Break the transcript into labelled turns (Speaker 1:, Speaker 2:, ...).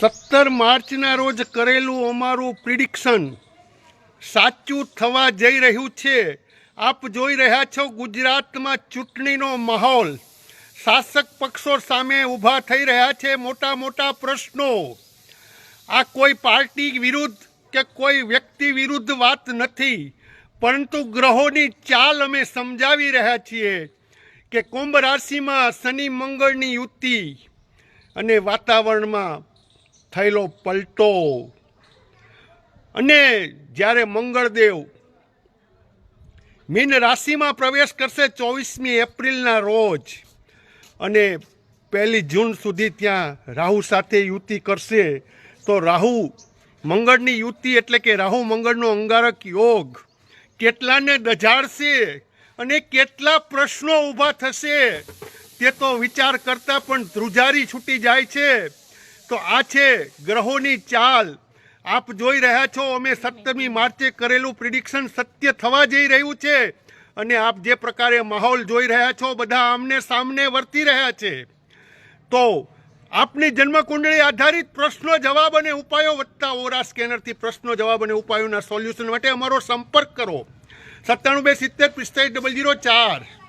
Speaker 1: 17 માર્ચના રોજ કરેલું અમારું પ્રિડિક્શન સાચું થવા જઈ રહ્યું છે। આપ જોઈ રહ્યા છો ગુજરાતમાં ચૂંટણીનો માહોલ, શાસક પક્ષો સામે ઊભા થઈ રહ્યા છે મોટા મોટા પ્રશ્નો। આ કોઈ પાર્ટી વિરુદ્ધ કે કોઈ વ્યક્તિ વિરુદ્ધ વાત નથી, પરંતુ ગ્રહોની ચાલ અમે સમજાવી રહ્યા છીએ કે કુંભ રાશિમાં શનિ મંગળની યુતિ અને વાતાવરણમાં થયેલો પલટો, અને જ્યારે મંગળદેવ મીન રાશિમાં પ્રવેશ કરશે 24મી એપ્રિલના રોજ અને 1 જૂન સુધી ત્યાં રાહુ સાથે યુતિ કરશે, તો રાહુ મંગળની યુતિ એટલે કે રાહુ મંગળનો અંગારક યોગ કેટલાને દજાડશે અને કેટલા પ્રશ્નો ઊભા થશે તે તો વિચાર કરતા પણ ધ્રુજારી છૂટી જાય છે। તો આ છે ગ્રહોની ચાલ। આપ જોઈ રહ્યા છો અમે 17મી માર્ચે કરેલું પ્રિડિક્શન સત્ય થવા જઈ રહ્યું છે, અને આપ જે પ્રકારે માહોલ જોઈ રહ્યા છો બધા આમને સામને વર્તી રહ્યા છે। તો આપની જન્મકુંડળી આધારિત પ્રશ્નો જવાબ અને ઉપાયો વત્તા ઓરા સ્કેનરથી પ્રશ્નો જવાબ અને ઉપાયોના સોલ્યુશન માટે અમારો સંપર્ક કરો 97 270 45 004।